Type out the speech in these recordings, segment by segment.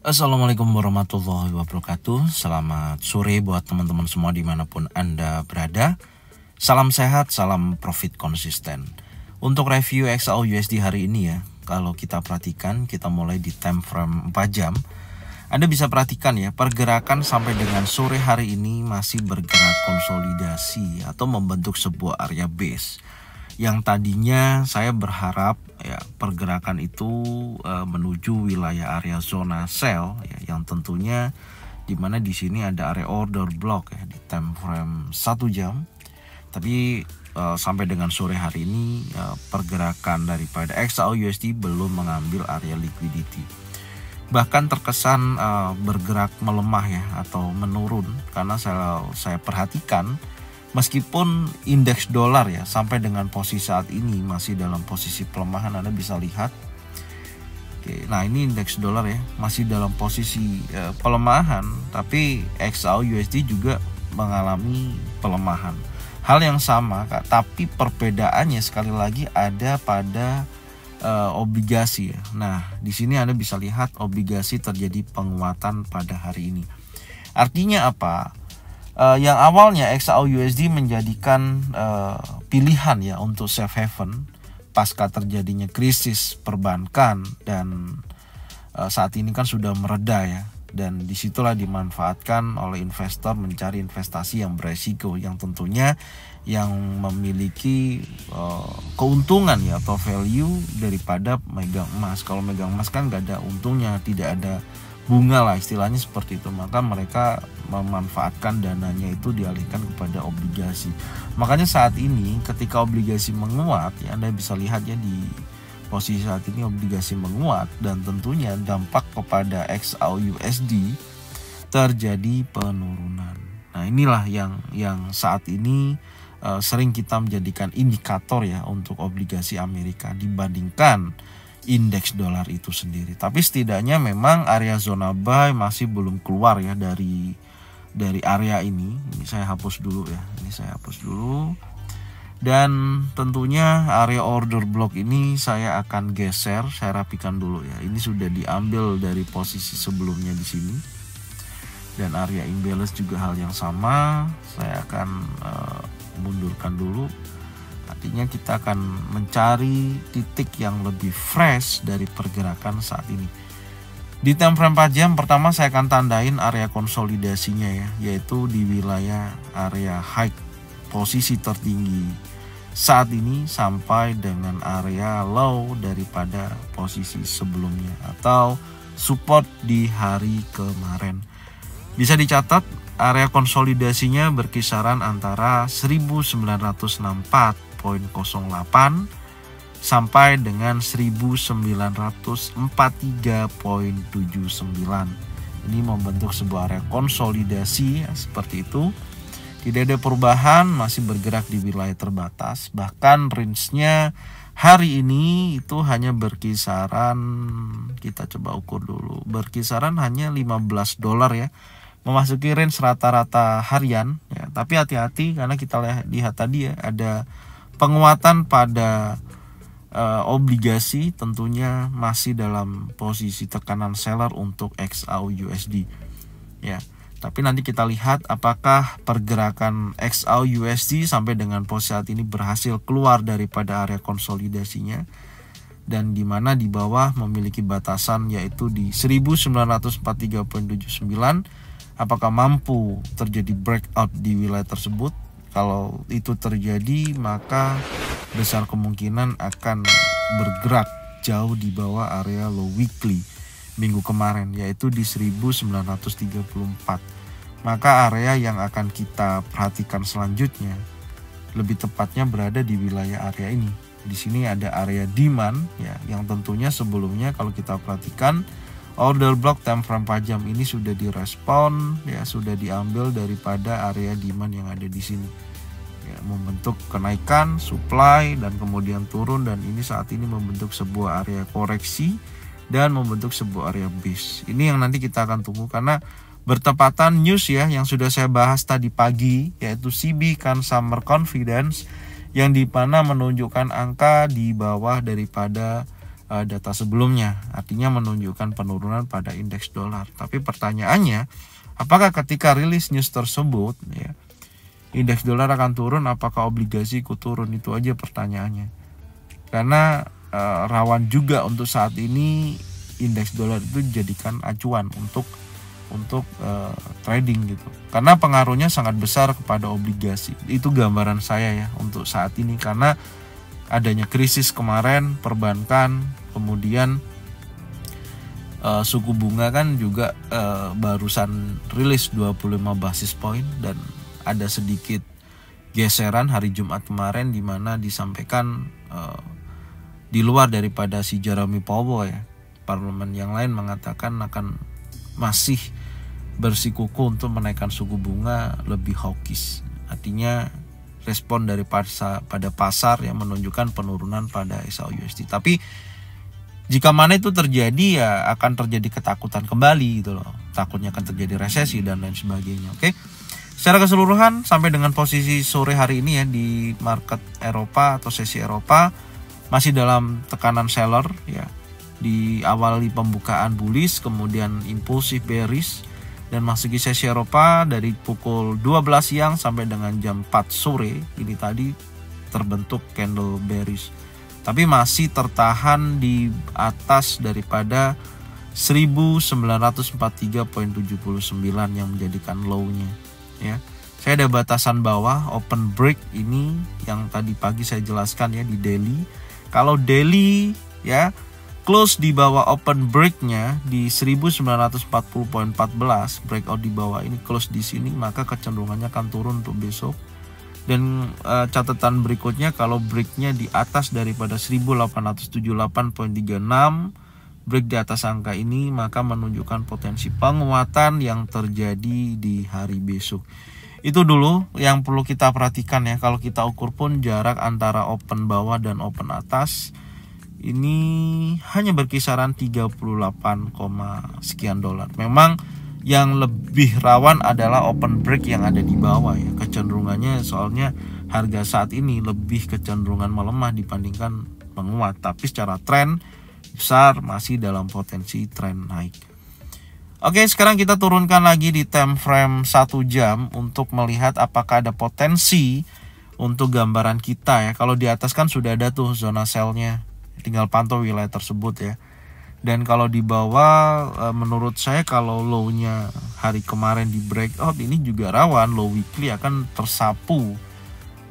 Assalamualaikum warahmatullahi wabarakatuh. Selamat sore buat teman-teman semua dimanapun Anda berada. Salam sehat, salam profit konsisten. Untuk review XAU USD hari ini ya, kalau kita perhatikan, kita mulai di time frame 4 jam. Anda bisa perhatikan ya, pergerakan sampai dengan sore hari ini masih bergerak konsolidasi atau membentuk sebuah area base. Yang tadinya saya berharap ya pergerakan itu menuju wilayah area zona sell ya, yang tentunya dimana di sini ada area order block ya di time frame 1 jam. Tapi sampai dengan sore hari ini pergerakan daripada XAU USD belum mengambil area liquidity. Bahkan terkesan bergerak melemah ya atau menurun, karena saya perhatikan meskipun indeks dolar ya sampai dengan posisi saat ini masih dalam posisi pelemahan, Anda bisa lihat. Oke, nah ini indeks dolar ya masih dalam posisi pelemahan, tapi XAU USD juga mengalami pelemahan. Hal yang sama Kak, tapi perbedaannya sekali lagi ada pada obligasi ya. Nah, di sini Anda bisa lihat obligasi terjadi penguatan pada hari ini. Artinya apa? Yang awalnya XAU USD menjadikan pilihan ya untuk safe haven pasca terjadinya krisis perbankan, dan saat ini kan sudah mereda ya, dan disitulah dimanfaatkan oleh investor mencari investasi yang beresiko, yang tentunya yang memiliki keuntungan ya atau value daripada megang emas. Kalau megang emas kan gak ada untungnya, tidak ada bunga lah istilahnya seperti itu, maka mereka memanfaatkan dananya itu dialihkan kepada obligasi. Makanya saat ini ketika obligasi menguat ya, Anda bisa lihat ya di posisi saat ini obligasi menguat, dan tentunya dampak kepada XAU USD terjadi penurunan. Nah, inilah yang saat ini sering kita menjadikan indikator ya untuk obligasi Amerika dibandingkan indeks dolar itu sendiri. Tapi setidaknya memang area zona buy masih belum keluar ya dari area ini. Ini saya hapus dulu ya. Ini saya hapus dulu. Dan tentunya area order block ini saya akan geser, saya rapikan dulu ya. Ini sudah diambil dari posisi sebelumnya di sini. Dan area imbalance juga hal yang sama. Saya akan mundurkan dulu. Artinya kita akan mencari titik yang lebih fresh dari pergerakan saat ini. Di time frame 4 jam pertama saya akan tandain area konsolidasinya ya, yaitu di wilayah area high, posisi tertinggi saat ini sampai dengan area low daripada posisi sebelumnya atau support di hari kemarin. Bisa dicatat area konsolidasinya berkisaran antara 1964.08 sampai dengan 1943.79. Ini membentuk sebuah area konsolidasi ya, seperti itu. Tidak ada perubahan, masih bergerak di wilayah terbatas. Bahkan range-nya hari ini itu hanya berkisaran, kita coba ukur dulu, berkisaran hanya $15 ya. Memasuki range rata-rata harian ya. Tapi hati-hati karena kita lihat tadi ya ada penguatan pada obligasi, tentunya masih dalam posisi tekanan seller untuk XAU USD ya. Tapi nanti kita lihat apakah pergerakan XAU USD sampai dengan posisi saat ini berhasil keluar daripada area konsolidasinya, dan di mana di bawah memiliki batasan yaitu di 1943.79. Apakah mampu terjadi breakout di wilayah tersebut? Kalau itu terjadi, maka besar kemungkinan akan bergerak jauh di bawah area low weekly minggu kemarin, yaitu di 1934. Maka area yang akan kita perhatikan selanjutnya lebih tepatnya berada di wilayah area ini. Di sini ada area demand ya, yang tentunya sebelumnya kalau kita perhatikan order block time frame 4 jam ini sudah direspon ya, sudah diambil daripada area demand yang ada di sini ya, membentuk kenaikan supply dan kemudian turun, dan ini saat ini membentuk sebuah area koreksi dan membentuk sebuah area base. Ini yang nanti kita akan tunggu karena bertepatan news ya yang sudah saya bahas tadi pagi, yaitu CB Consumer Confidence yang di mana menunjukkan angka di bawah daripada data sebelumnya, artinya menunjukkan penurunan pada indeks dolar. Tapi pertanyaannya, apakah ketika rilis news tersebut ya indeks dolar akan turun, apakah obligasi ikut turun? Itu aja pertanyaannya. Karena rawan juga untuk saat ini indeks dolar itu dijadikan acuan untuk trading gitu. Karena pengaruhnya sangat besar kepada obligasi. Itu gambaran saya ya untuk saat ini, karena adanya krisis kemarin perbankan, kemudian suku bunga kan juga barusan rilis 25 basis point, dan ada sedikit geseran hari Jumat kemarin di mana disampaikan di luar daripada si Jerome Powell ya. Parlemen yang lain mengatakan akan masih bersikukuh untuk menaikkan suku bunga lebih hawkish. Artinya respon dari pada pasar yang menunjukkan penurunan pada XAUUSD. Tapi jika mana itu terjadi ya akan terjadi ketakutan kembali gitu loh. Takutnya akan terjadi resesi dan lain sebagainya. Oke. Secara keseluruhan sampai dengan posisi sore hari ini ya di market Eropa atau sesi Eropa masih dalam tekanan seller ya. Di awali pembukaan bullish, kemudian impulsif bearish, dan masuki sesi Eropa dari pukul 12 siang sampai dengan jam 4 sore ini tadi terbentuk candle bearish, tapi masih tertahan di atas daripada 1943.79 yang menjadikan low-nya ya. Saya ada batasan bawah open break ini yang tadi pagi saya jelaskan ya di daily. Kalau daily ya close di bawah open breaknya di 1940.14, breakout di bawah ini close di sini, maka kecenderungannya akan turun untuk besok. Dan catatan berikutnya, kalau breaknya di atas daripada 1878.36, break di atas angka ini, maka menunjukkan potensi penguatan yang terjadi di hari besok. Itu dulu yang perlu kita perhatikan ya. Kalau kita ukur pun jarak antara open bawah dan open atas ini hanya berkisaran 38, sekian dolar. Memang yang lebih rawan adalah open break yang ada di bawah ya. Kecenderungannya soalnya harga saat ini lebih kecenderungan melemah dibandingkan menguat. Tapi secara tren besar masih dalam potensi tren naik. Oke, sekarang kita turunkan lagi di time frame 1 jam untuk melihat apakah ada potensi untuk gambaran kita ya. Kalau di atas kan sudah ada tuh zona sell-nya. Tinggal pantau wilayah tersebut ya. Dan kalau di bawah menurut saya kalau low-nya hari kemarin di breakout ini juga rawan low weekly akan tersapu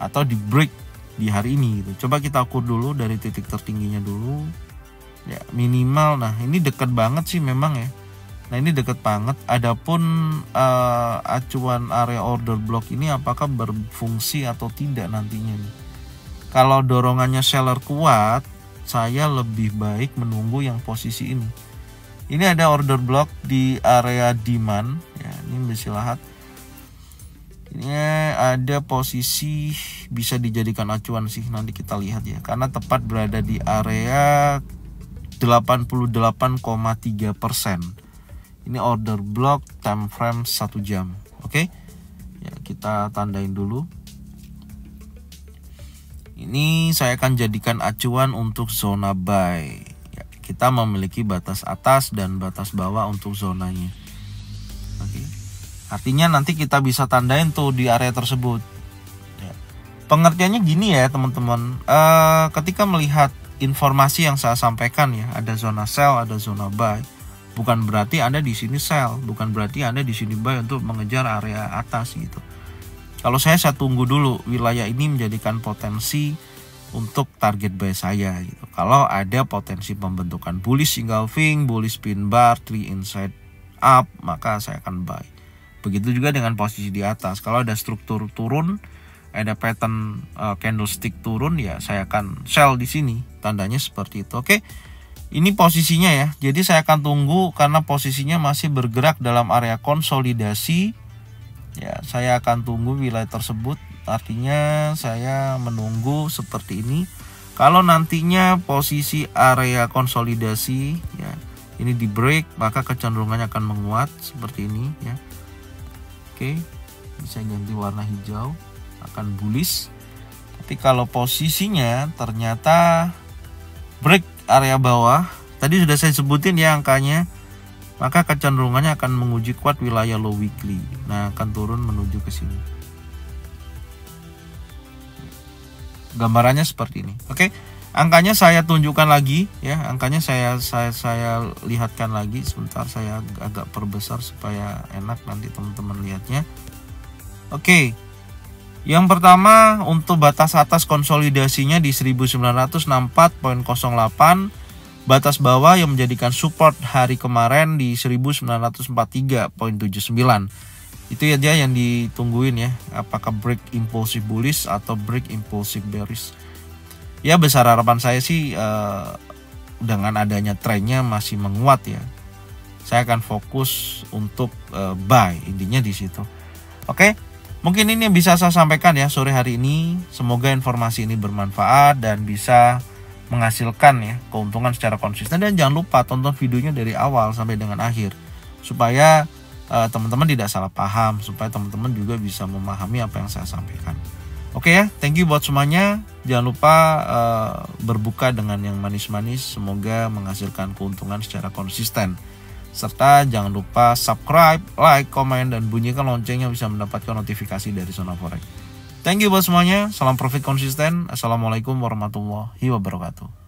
atau di break di hari ini gitu. Coba kita ukur dulu dari titik tertingginya dulu ya, minimal. Nah ini dekat banget sih memang ya. Nah ini dekat banget. Adapun acuan area order block ini apakah berfungsi atau tidak nantinya nih. Kalau dorongannya seller kuat, saya lebih baik menunggu yang posisi ini. Ini ada order block di area demand ya, ini bisa lihat. Ini ada posisi bisa dijadikan acuan sih, nanti kita lihat ya. Karena tepat berada di area 88,3%. Ini order block time frame 1 jam. Oke. Ya, kita tandain dulu. Ini saya akan jadikan acuan untuk zona buy ya, kita memiliki batas atas dan batas bawah untuk zonanya. Oke. Artinya nanti kita bisa tandain tuh di area tersebut ya. Pengertiannya gini ya teman-teman, ketika melihat informasi yang saya sampaikan ya, ada zona sell, ada zona buy, bukan berarti Anda di sini sell, bukan berarti Anda di sini buy untuk mengejar area atas gitu. Kalau saya tunggu dulu wilayah ini menjadikan potensi untuk target buy saya gitu. Kalau ada potensi pembentukan bullish engulfing, bullish pin bar, 3 inside up, maka saya akan buy. Begitu juga dengan posisi di atas. Kalau ada struktur turun, ada pattern candlestick turun, ya saya akan sell di sini. Tandanya seperti itu. Oke. Ini posisinya ya. Jadi saya akan tunggu karena posisinya masih bergerak dalam area konsolidasi. Ya, saya akan tunggu wilayah tersebut. Artinya saya menunggu seperti ini. Kalau nantinya posisi area konsolidasi ya, ini di break, maka kecenderungannya akan menguat seperti ini ya. Oke. Bisa ganti warna hijau, akan bullish. Tapi kalau posisinya ternyata break area bawah. Tadi sudah saya sebutin ya angkanya. Maka kecenderungannya akan menguji kuat wilayah low weekly. Nah, akan turun menuju ke sini. Gambarannya seperti ini. Oke. Angkanya saya tunjukkan lagi ya. Angkanya saya lihatkan lagi. Sebentar saya agak perbesar supaya enak nanti teman-teman lihatnya. Oke. Yang pertama untuk batas atas konsolidasinya di 1964.08. Batas bawah yang menjadikan support hari kemarin di 1943.79. Itu aja yang ditungguin ya. Apakah break impulsive bullish atau break impulsive bearish. Ya besar harapan saya sih dengan adanya trennya masih menguat ya. Saya akan fokus untuk buy, intinya di situ. Oke. Mungkin ini yang bisa saya sampaikan ya sore hari ini. Semoga informasi ini bermanfaat dan bisa menghasilkan ya keuntungan secara konsisten. Dan jangan lupa tonton videonya dari awal sampai dengan akhir supaya teman-teman tidak salah paham, supaya teman-teman juga bisa memahami apa yang saya sampaikan. Oke ya, thank you buat semuanya. Jangan lupa berbuka dengan yang manis-manis, semoga menghasilkan keuntungan secara konsisten. Serta jangan lupa subscribe, like, komen, dan bunyikan loncengnya bisa mendapatkan notifikasi dari Zona Forex. Thank you buat semuanya. Salam profit konsisten. Assalamualaikum warahmatullahi wabarakatuh.